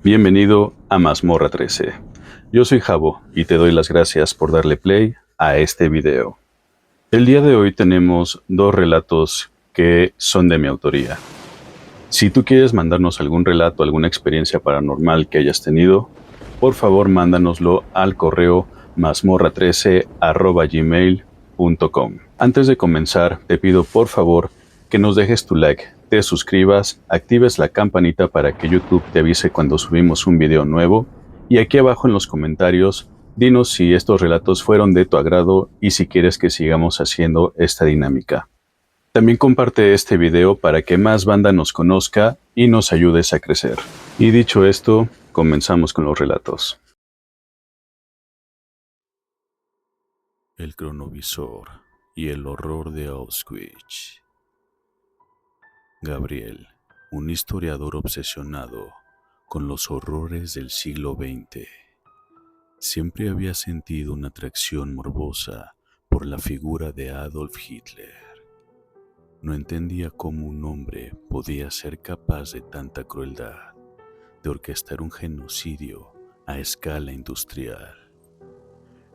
Bienvenido a Mazmorra 13. Yo soy Jabo y te doy las gracias por darle play a este video. El día de hoy tenemos dos relatos que son de mi autoría. Si tú quieres mandarnos algún relato, alguna experiencia paranormal que hayas tenido, por favor mándanoslo al correo mazmorra13@gmail.com. Antes de comenzar, te pido por favor que nos dejes tu like, te suscribas, actives la campanita para que YouTube te avise cuando subimos un video nuevo y aquí abajo en los comentarios dinos si estos relatos fueron de tu agrado y si quieres que sigamos haciendo esta dinámica. También comparte este video para que más banda nos conozca y nos ayudes a crecer. Y dicho esto, comenzamos con los relatos. El cronovisor y el horror de Auschwitz. Gabriel, un historiador obsesionado con los horrores del siglo XX, siempre había sentido una atracción morbosa por la figura de Adolf Hitler. No entendía cómo un hombre podía ser capaz de tanta crueldad, de orquestar un genocidio a escala industrial.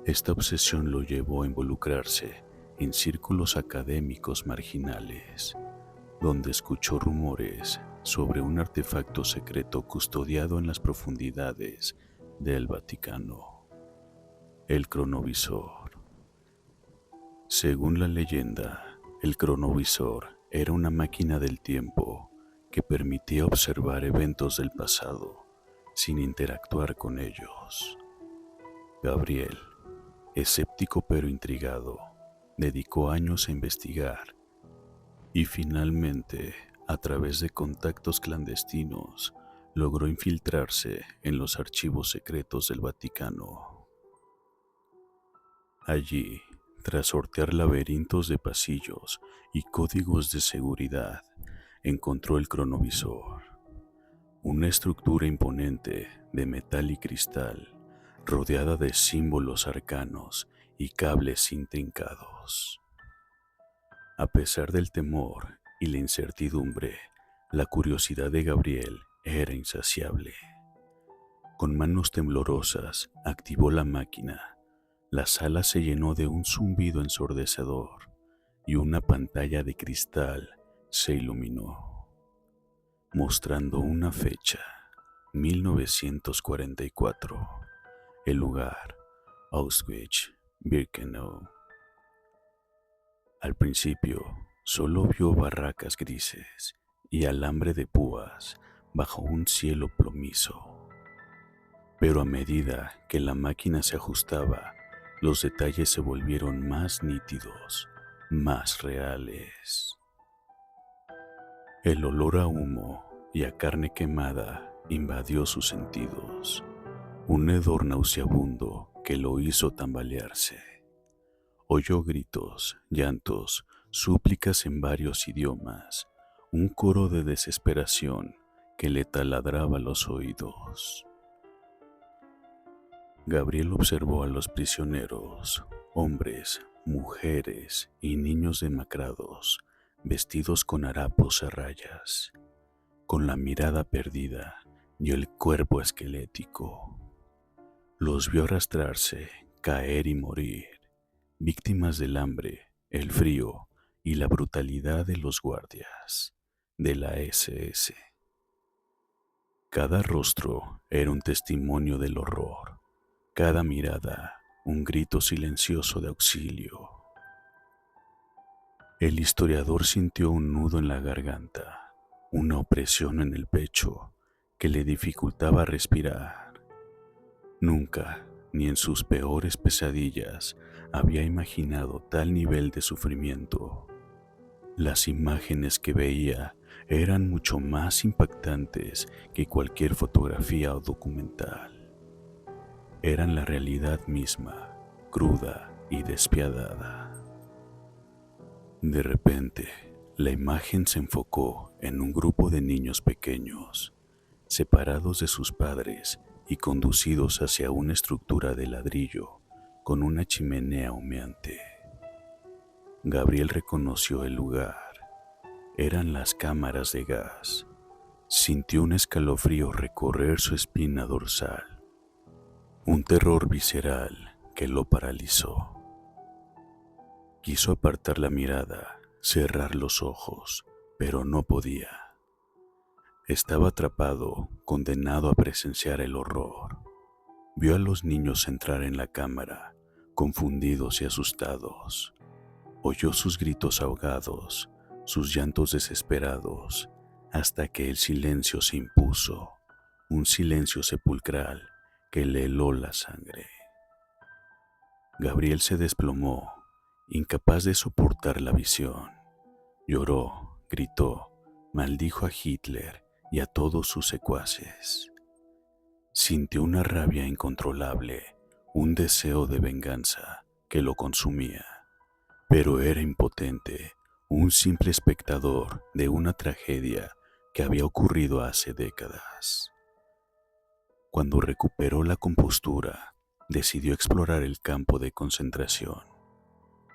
Esta obsesión lo llevó a involucrarse en círculos académicos marginales, donde escuchó rumores sobre un artefacto secreto custodiado en las profundidades del Vaticano, el cronovisor. Según la leyenda, el cronovisor era una máquina del tiempo que permitía observar eventos del pasado sin interactuar con ellos. Gabriel, escéptico pero intrigado, dedicó años a investigar y finalmente, a través de contactos clandestinos, logró infiltrarse en los archivos secretos del Vaticano. Allí, tras sortear laberintos de pasillos y códigos de seguridad, encontró el cronovisor, una estructura imponente de metal y cristal, rodeada de símbolos arcanos y cables intrincados. A pesar del temor y la incertidumbre, la curiosidad de Gabriel era insaciable. Con manos temblorosas, activó la máquina. La sala se llenó de un zumbido ensordecedor y una pantalla de cristal se iluminó, mostrando una fecha, 1944, el lugar, Auschwitz-Birkenau. Al principio, solo vio barracas grises y alambre de púas bajo un cielo plomizo. Pero a medida que la máquina se ajustaba, los detalles se volvieron más nítidos, más reales. El olor a humo y a carne quemada invadió sus sentidos, un hedor nauseabundo que lo hizo tambalearse. Oyó gritos, llantos, súplicas en varios idiomas, un coro de desesperación que le taladraba los oídos. Gabriel observó a los prisioneros, hombres, mujeres y niños demacrados, vestidos con harapos a rayas, con la mirada perdida y el cuerpo esquelético. Los vio arrastrarse, caer y morir, víctimas del hambre, el frío y la brutalidad de los guardias de la SS. Cada rostro era un testimonio del horror, cada mirada un grito silencioso de auxilio. El historiador sintió un nudo en la garganta, una opresión en el pecho que le dificultaba respirar. Nunca, ni en sus peores pesadillas, había imaginado tal nivel de sufrimiento. Las imágenes que veía eran mucho más impactantes que cualquier fotografía o documental. Eran la realidad misma, cruda y despiadada. De repente, la imagen se enfocó en un grupo de niños pequeños, separados de sus padres y conducidos hacia una estructura de ladrillo con una chimenea humeante. Gabriel reconoció el lugar. Eran las cámaras de gas. Sintió un escalofrío recorrer su espina dorsal, un terror visceral que lo paralizó. Quiso apartar la mirada, cerrar los ojos, pero no podía. Estaba atrapado, condenado a presenciar el horror. Vio a los niños entrar en la cámara, confundidos y asustados. Oyó sus gritos ahogados, sus llantos desesperados, hasta que el silencio se impuso, un silencio sepulcral que le heló la sangre. Gabriel se desplomó, incapaz de soportar la visión. Lloró, gritó, maldijo a Hitler y a todos sus secuaces. Sintió una rabia incontrolable, un deseo de venganza que lo consumía, pero era impotente, un simple espectador de una tragedia que había ocurrido hace décadas. Cuando recuperó la compostura, decidió explorar el campo de concentración.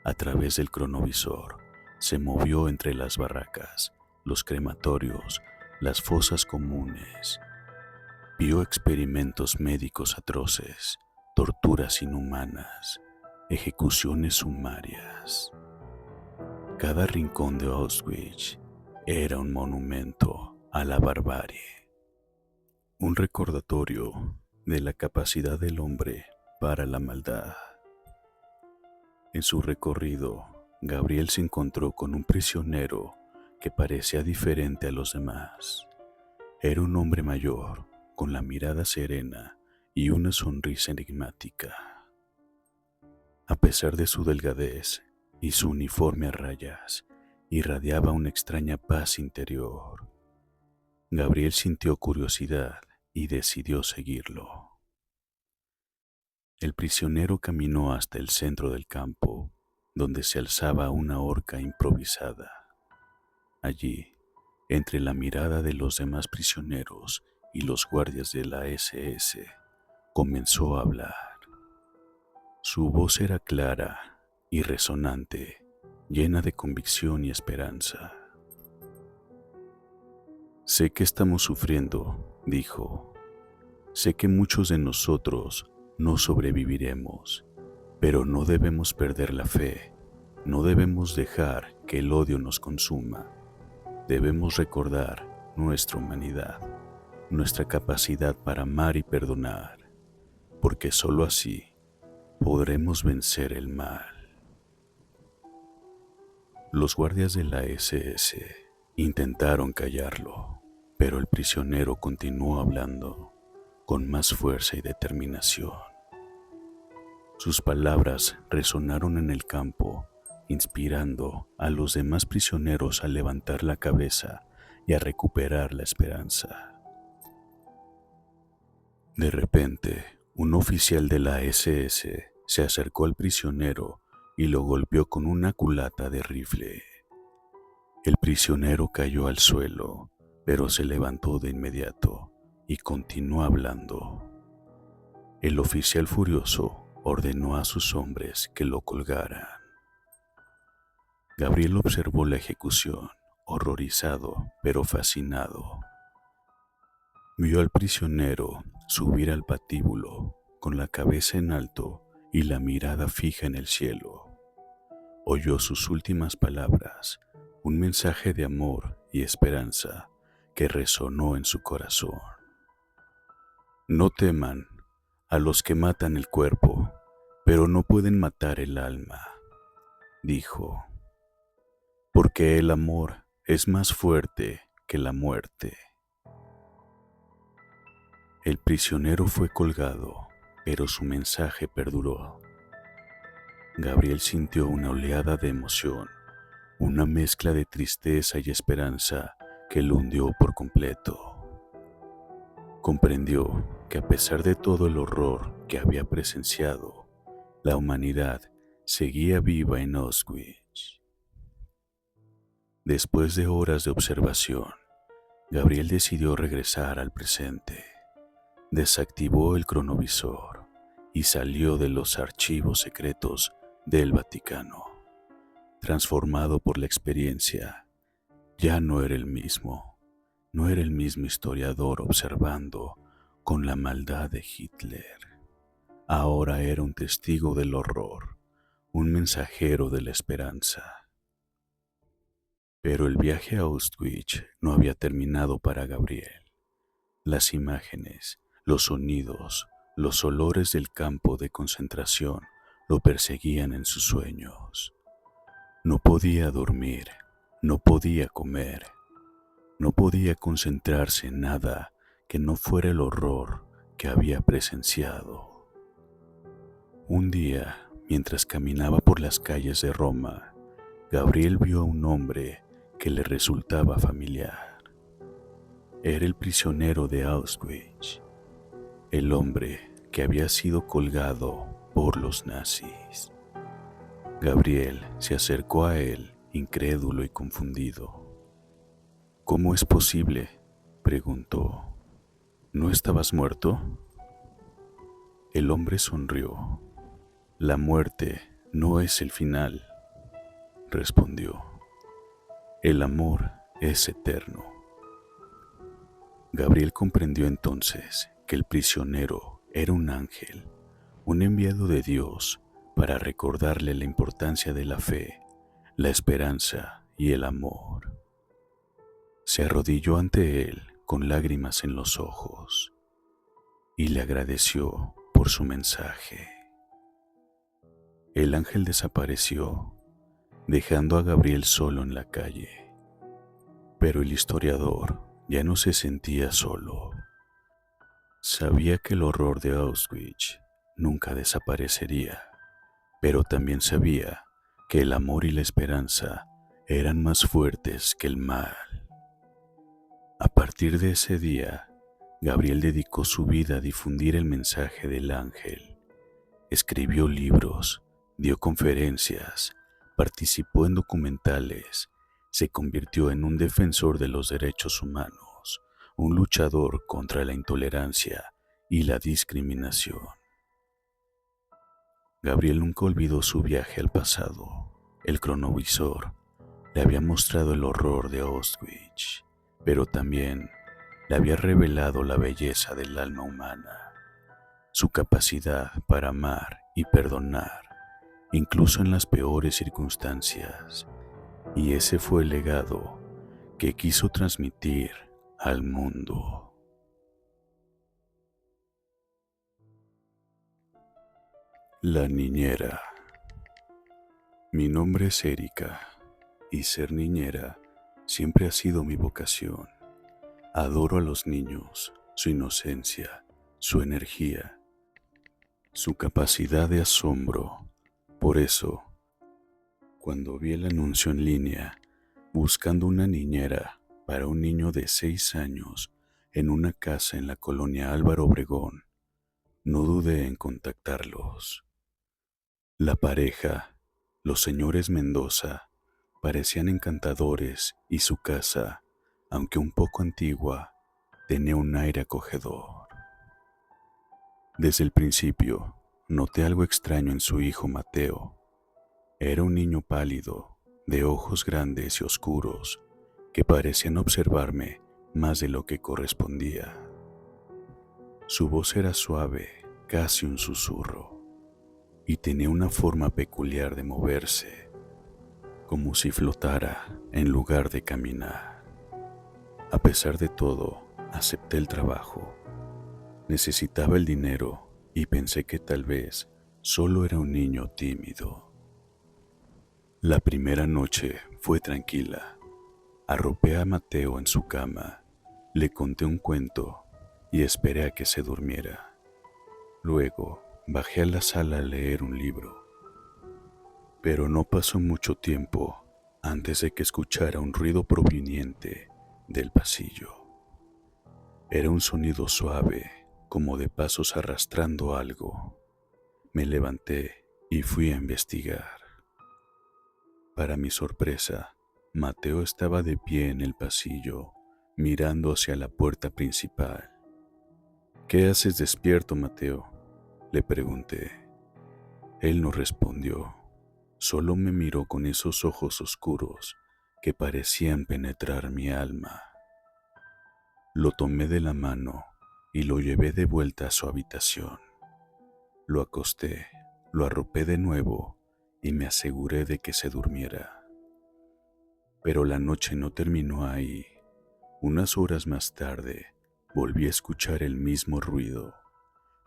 A través del cronovisor, se movió entre las barracas, los crematorios, las fosas comunes. Vio experimentos médicos atroces, torturas inhumanas, ejecuciones sumarias. Cada rincón de Auschwitz era un monumento a la barbarie, un recordatorio de la capacidad del hombre para la maldad. En su recorrido, Gabriel se encontró con un prisionero que parecía diferente a los demás. Era un hombre mayor, con la mirada serena y una sonrisa enigmática. A pesar de su delgadez y su uniforme a rayas, irradiaba una extraña paz interior. Gabriel sintió curiosidad y decidió seguirlo. El prisionero caminó hasta el centro del campo, donde se alzaba una horca improvisada. Allí, entre la mirada de los demás prisioneros y los guardias de la SS, comenzó a hablar. Su voz era clara y resonante, llena de convicción y esperanza. Sé que estamos sufriendo, dijo. Sé que muchos de nosotros no sobreviviremos, pero no debemos perder la fe, no debemos dejar que el odio nos consuma. Debemos recordar nuestra humanidad, nuestra capacidad para amar y perdonar, porque sólo así podremos vencer el mal. Los guardias de la SS intentaron callarlo, pero el prisionero continuó hablando con más fuerza y determinación. Sus palabras resonaron en el campo, inspirando a los demás prisioneros a levantar la cabeza y a recuperar la esperanza. De repente, un oficial de la SS se acercó al prisionero y lo golpeó con una culata de rifle. El prisionero cayó al suelo, pero se levantó de inmediato y continuó hablando. El oficial furioso ordenó a sus hombres que lo colgaran. Gabriel observó la ejecución, horrorizado pero fascinado. Vio al prisionero subir al patíbulo con la cabeza en alto y la mirada fija en el cielo. Oyó sus últimas palabras, un mensaje de amor y esperanza que resonó en su corazón. No teman a los que matan el cuerpo, pero no pueden matar el alma, dijo, porque el amor es más fuerte que la muerte. El prisionero fue colgado, pero su mensaje perduró. Gabriel sintió una oleada de emoción, una mezcla de tristeza y esperanza que lo hundió por completo. Comprendió que a pesar de todo el horror que había presenciado, la humanidad seguía viva en Auschwitz. Después de horas de observación, Gabriel decidió regresar al presente. Desactivó el cronovisor y salió de los archivos secretos del Vaticano. Transformado por la experiencia, ya no era el mismo. no era el mismo historiador observando con la maldad de Hitler. Ahora era un testigo del horror, un mensajero de la esperanza. Pero el viaje a Auschwitz no había terminado para Gabriel. Las imágenes, los sonidos, los olores del campo de concentración lo perseguían en sus sueños. No podía dormir, no podía comer, no podía concentrarse en nada que no fuera el horror que había presenciado. Un día, mientras caminaba por las calles de Roma, Gabriel vio a un hombre que le resultaba familiar. Era el prisionero de Auschwitz, el hombre que había sido colgado por los nazis. Gabriel se acercó a él, incrédulo y confundido. ¿Cómo es posible?, preguntó. ¿No estabas muerto? El hombre sonrió. La muerte no es el final, respondió. El amor es eterno. Gabriel comprendió entonces que el prisionero era un ángel, un enviado de Dios para recordarle la importancia de la fe, la esperanza y el amor. Se arrodilló ante él con lágrimas en los ojos y le agradeció por su mensaje. El ángel desapareció, dejando a Gabriel solo en la calle. Pero el historiador ya no se sentía solo. Sabía que el horror de Auschwitz nunca desaparecería, pero también sabía que el amor y la esperanza eran más fuertes que el mal. A partir de ese día, Gabriel dedicó su vida a difundir el mensaje del ángel. Escribió libros, dio conferencias, participó en documentales, se convirtió en un defensor de los derechos humanos, un luchador contra la intolerancia y la discriminación. Gabriel nunca olvidó su viaje al pasado. El cronovisor le había mostrado el horror de Auschwitz, pero también le había revelado la belleza del alma humana, su capacidad para amar y perdonar, incluso en las peores circunstancias. Y ese fue el legado que quiso transmitir al mundo. La niñera. Mi nombre es Erika, y ser niñera siempre ha sido mi vocación. Adoro a los niños, su inocencia, su energía, su capacidad de asombro. Por eso, cuando vi el anuncio en línea buscando una niñera para un niño de 6 años en una casa en la colonia Álvaro Obregón, no dudé en contactarlos. La pareja, los señores Mendoza, parecían encantadores y su casa, aunque un poco antigua, tenía un aire acogedor. Desde el principio, noté algo extraño en su hijo Mateo. Era un niño pálido, de ojos grandes y oscuros, que parecían observarme más de lo que correspondía. Su voz era suave, casi un susurro, y tenía una forma peculiar de moverse, como si flotara en lugar de caminar. A pesar de todo, acepté el trabajo. Necesitaba el dinero y pensé que tal vez solo era un niño tímido. La primera noche fue tranquila. Arropé a Mateo en su cama, le conté un cuento y esperé a que se durmiera. Luego bajé a la sala a leer un libro. Pero no pasó mucho tiempo antes de que escuchara un ruido proveniente del pasillo. Era un sonido suave, como de pasos arrastrando algo. Me levanté y fui a investigar. Para mi sorpresa, Mateo estaba de pie en el pasillo, mirando hacia la puerta principal. ¿Qué haces despierto, Mateo?, le pregunté. Él no respondió, solo me miró con esos ojos oscuros que parecían penetrar mi alma. Lo tomé de la mano y lo llevé de vuelta a su habitación. Lo acosté, lo arropé de nuevo y me aseguré de que se durmiera. Pero la noche no terminó ahí. Unas horas más tarde, volví a escuchar el mismo ruido.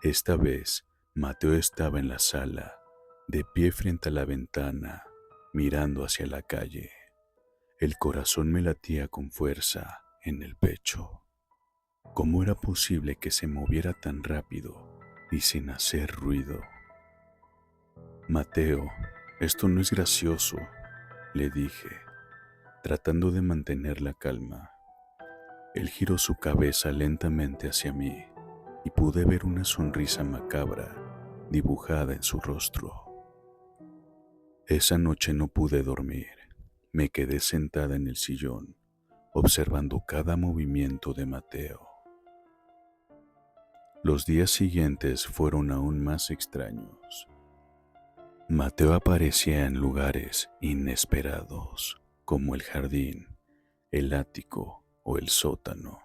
Esta vez, Mateo estaba en la sala, de pie frente a la ventana, mirando hacia la calle. El corazón me latía con fuerza en el pecho. ¿Cómo era posible que se moviera tan rápido y sin hacer ruido? Mateo, esto no es gracioso, le dije, tratando de mantener la calma. Él giró su cabeza lentamente hacia mí y pude ver una sonrisa macabra dibujada en su rostro. Esa noche no pude dormir. Me quedé sentada en el sillón, observando cada movimiento de Mateo. Los días siguientes fueron aún más extraños. Mateo aparecía en lugares inesperados, como el jardín, el ático o el sótano.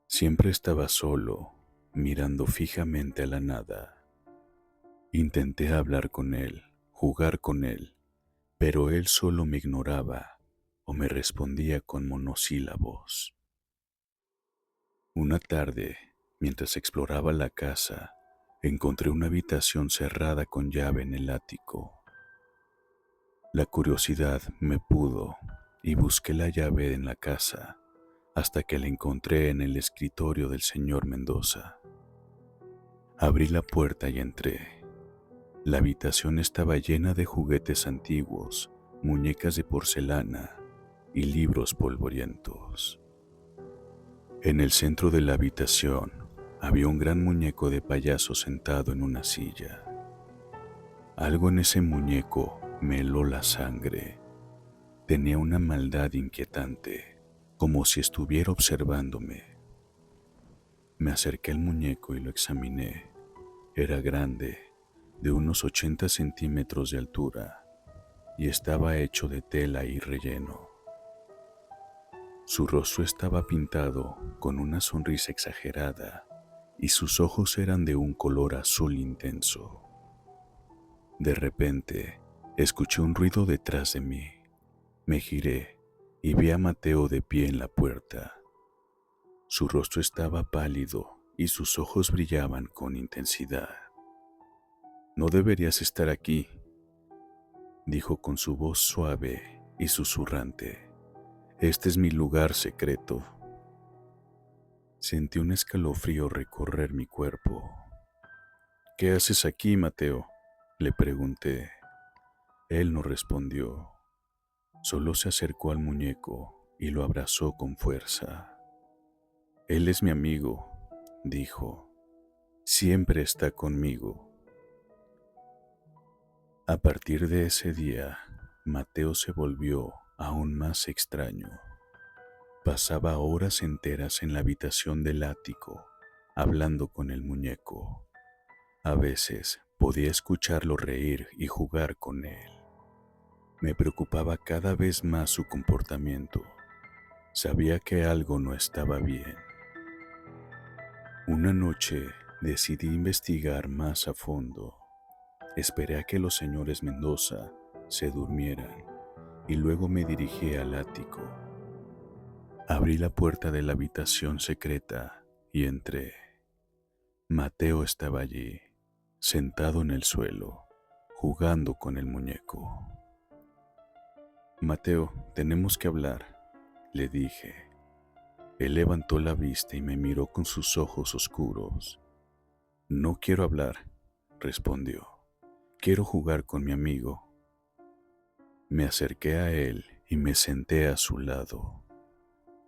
Siempre estaba solo, mirando fijamente a la nada. Intenté hablar con él, jugar con él, pero él solo me ignoraba o me respondía con monosílabos. Una tarde, mientras exploraba la casa, encontré una habitación cerrada con llave en el ático. La curiosidad me pudo y busqué la llave en la casa hasta que la encontré en el escritorio del señor Mendoza. Abrí la puerta y entré. La habitación estaba llena de juguetes antiguos, muñecas de porcelana y libros polvorientos. En el centro de la habitación había un gran muñeco de payaso sentado en una silla. Algo en ese muñeco me heló la sangre. Tenía una maldad inquietante, como si estuviera observándome. Me acerqué al muñeco y lo examiné. Era grande, de unos 80 centímetros de altura, y estaba hecho de tela y relleno. Su rostro estaba pintado con una sonrisa exagerada y sus ojos eran de un color azul intenso. De repente, escuché un ruido detrás de mí. Me giré y vi a Mateo de pie en la puerta. Su rostro estaba pálido y sus ojos brillaban con intensidad. «No deberías estar aquí», dijo con su voz suave y susurrante. «Este es mi lugar secreto». Sentí un escalofrío recorrer mi cuerpo. «¿Qué haces aquí, Mateo?», le pregunté. Él no respondió. Solo se acercó al muñeco y lo abrazó con fuerza. «Él es mi amigo», dijo. «Siempre está conmigo». A partir de ese día, Mateo se volvió aún más extraño. Pasaba horas enteras en la habitación del ático, hablando con el muñeco. A veces podía escucharlo reír y jugar con él. Me preocupaba cada vez más su comportamiento. Sabía que algo no estaba bien. Una noche decidí investigar más a fondo. Esperé a que los señores Mendoza se durmieran y luego me dirigí al ático. Abrí la puerta de la habitación secreta y entré. Mateo estaba allí, sentado en el suelo, jugando con el muñeco. «Mateo, tenemos que hablar», le dije. Él levantó la vista y me miró con sus ojos oscuros. «No quiero hablar», respondió. «Quiero jugar con mi amigo». Me acerqué a él y me senté a su lado.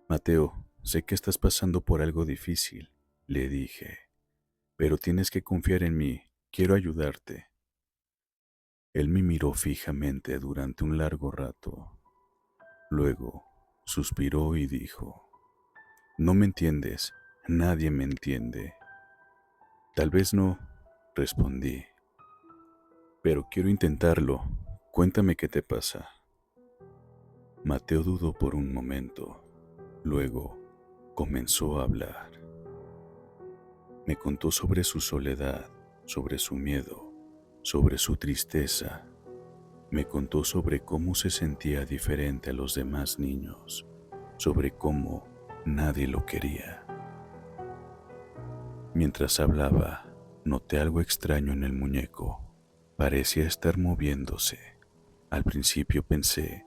«Mateo, sé que estás pasando por algo difícil», le dije, «pero tienes que confiar en mí, quiero ayudarte». Él me miró fijamente durante un largo rato. Luego suspiró y dijo: «No me entiendes, nadie me entiende». «Tal vez no», respondí, «pero quiero intentarlo. Cuéntame qué te pasa». Mateo dudó por un momento. Luego comenzó a hablar. Me contó sobre su soledad, sobre su miedo, sobre su tristeza. Me contó sobre cómo se sentía diferente a los demás niños, sobre cómo nadie lo quería. Mientras hablaba, noté algo extraño en el muñeco. Parecía estar moviéndose. Al principio pensé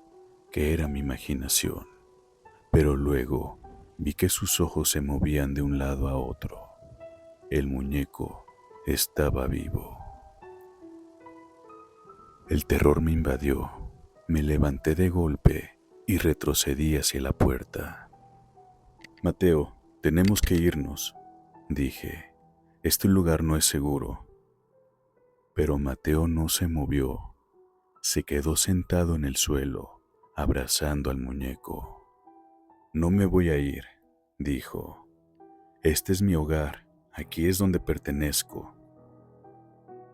que era mi imaginación, pero luego vi que sus ojos se movían de un lado a otro. El muñeco estaba vivo. El terror me invadió. Me levanté de golpe y retrocedí hacia la puerta. Mateo, tenemos que irnos, dije. Este lugar no es seguro. Pero Mateo no se movió. Se quedó sentado en el suelo, abrazando al muñeco. No me voy a ir, dijo. Este es mi hogar, aquí es donde pertenezco.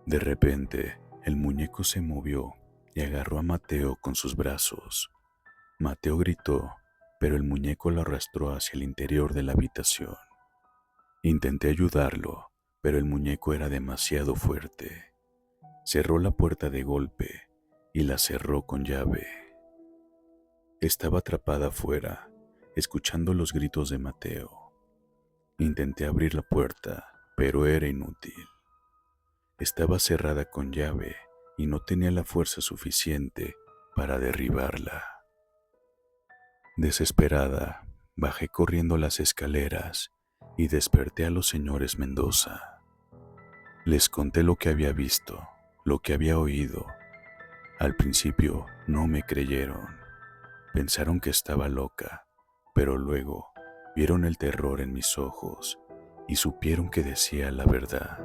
De repente, el muñeco se movió y agarró a Mateo con sus brazos. Mateo gritó, pero el muñeco lo arrastró hacia el interior de la habitación. Intenté ayudarlo, pero el muñeco era demasiado fuerte. Cerró la puerta de golpe y la cerró con llave. Estaba atrapada afuera, escuchando los gritos de Mateo. Intenté abrir la puerta, pero era inútil. Estaba cerrada con llave y no tenía la fuerza suficiente para derribarla. Desesperada, bajé corriendo las escaleras y desperté a los señores Mendoza. Les conté lo que había visto, lo que había oído. Al principio no me creyeron. Pensaron que estaba loca, pero luego vieron el terror en mis ojos y supieron que decía la verdad.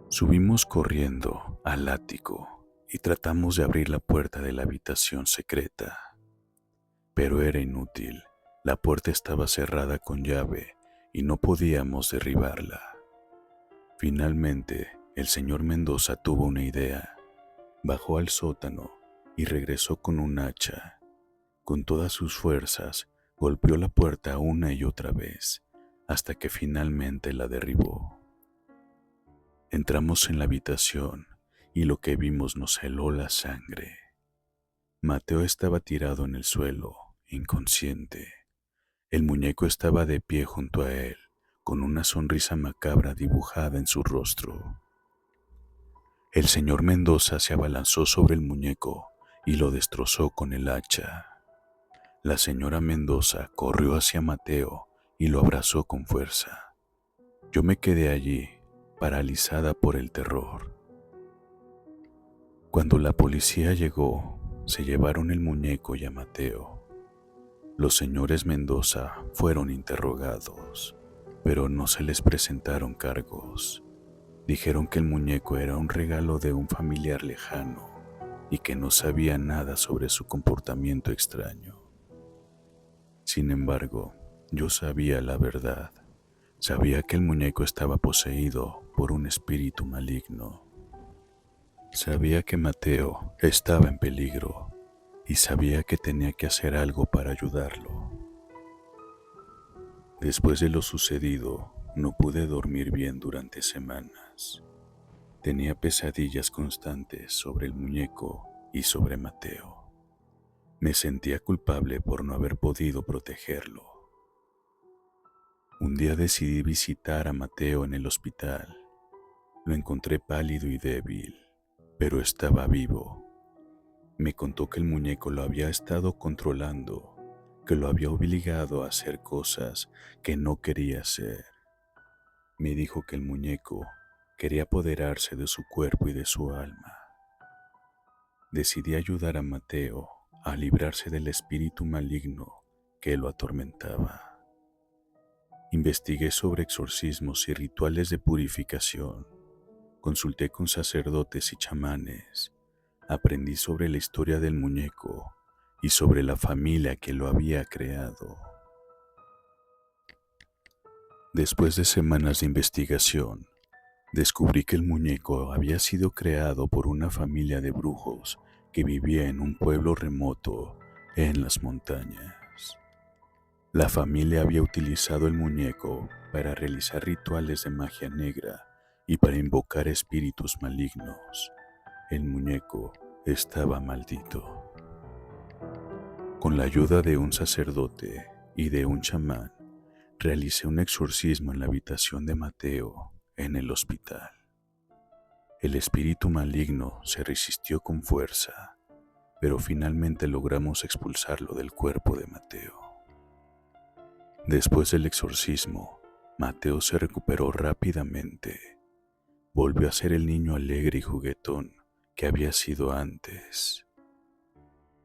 Subimos corriendo al ático y tratamos de abrir la puerta de la habitación secreta. Pero era inútil. La puerta estaba cerrada con llave y no podíamos derribarla. Finalmente, el señor Mendoza tuvo una idea. Bajó al sótano y regresó con un hacha. Con todas sus fuerzas, golpeó la puerta una y otra vez, hasta que finalmente la derribó. Entramos en la habitación y lo que vimos nos heló la sangre. Mateo estaba tirado en el suelo, inconsciente. El muñeco estaba de pie junto a él, con una sonrisa macabra dibujada en su rostro. El señor Mendoza se abalanzó sobre el muñeco y lo destrozó con el hacha. La señora Mendoza corrió hacia Mateo y lo abrazó con fuerza. Yo me quedé allí, paralizada por el terror. Cuando la policía llegó, se llevaron el muñeco y a Mateo. Los señores Mendoza fueron interrogados, pero no se les presentaron cargos. Dijeron que el muñeco era un regalo de un familiar lejano y que no sabía nada sobre su comportamiento extraño. Sin embargo, yo sabía la verdad. Sabía que el muñeco estaba poseído por un espíritu maligno. Sabía que Mateo estaba en peligro y sabía que tenía que hacer algo para ayudarlo. Después de lo sucedido, no pude dormir bien durante semanas. Tenía pesadillas constantes sobre el muñeco y sobre Mateo. Me sentía culpable por no haber podido protegerlo. Un día decidí visitar a Mateo en el hospital. Lo encontré pálido y débil, pero estaba vivo. Me contó que el muñeco lo había estado controlando, que lo había obligado a hacer cosas que no quería hacer. Me dijo que el muñeco quería apoderarse de su cuerpo y de su alma. Decidí ayudar a Mateo a librarse del espíritu maligno que lo atormentaba. Investigué sobre exorcismos y rituales de purificación. Consulté con sacerdotes y chamanes. Aprendí sobre la historia del muñeco y sobre la familia que lo había creado. Después de semanas de investigación, descubrí que el muñeco había sido creado por una familia de brujos que vivía en un pueblo remoto en las montañas. La familia había utilizado el muñeco para realizar rituales de magia negra y para invocar espíritus malignos. El muñeco estaba maldito. Con la ayuda de un sacerdote y de un chamán, realicé un exorcismo en la habitación de Mateo en el hospital. El espíritu maligno se resistió con fuerza, pero finalmente logramos expulsarlo del cuerpo de Mateo. Después del exorcismo, Mateo se recuperó rápidamente. Volvió a ser el niño alegre y juguetón que había sido antes.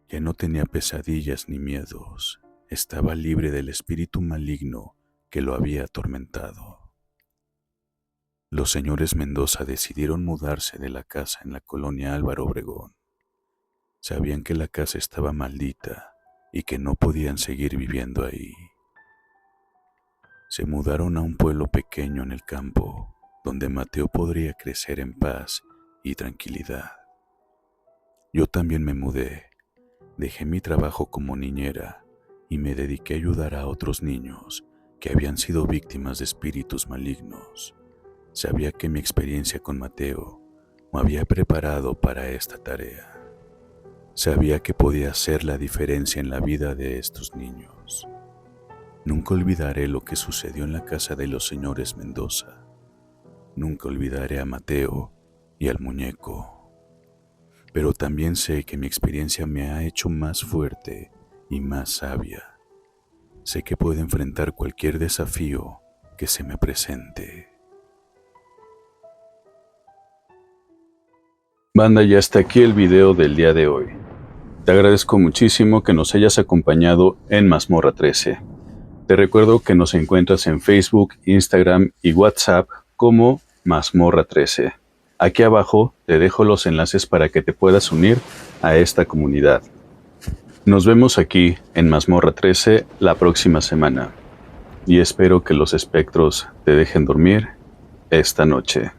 Ya no tenía pesadillas ni miedos. Estaba libre del espíritu maligno que lo había atormentado. Los señores Mendoza decidieron mudarse de la casa en la colonia Álvaro Obregón. Sabían que la casa estaba maldita y que no podían seguir viviendo ahí. Se mudaron a un pueblo pequeño en el campo, donde Mateo podría crecer en paz y tranquilidad. Yo también me mudé. Dejé mi trabajo como niñera y me dediqué a ayudar a otros niños que habían sido víctimas de espíritus malignos. Sabía que mi experiencia con Mateo me había preparado para esta tarea. Sabía que podía hacer la diferencia en la vida de estos niños. Nunca olvidaré lo que sucedió en la casa de los señores Mendoza. Nunca olvidaré a Mateo y al muñeco. Pero también sé que mi experiencia me ha hecho más fuerte y más sabia. Sé que puedo enfrentar cualquier desafío que se me presente. Banda, ya hasta aquí el video del día de hoy. Te agradezco muchísimo que nos hayas acompañado en Mazmorra 13. Te recuerdo que nos encuentras en Facebook, Instagram y WhatsApp como Mazmorra 13. Aquí abajo te dejo los enlaces para que te puedas unir a esta comunidad. Nos vemos aquí en Mazmorra 13 la próxima semana y espero que los espectros te dejen dormir esta noche.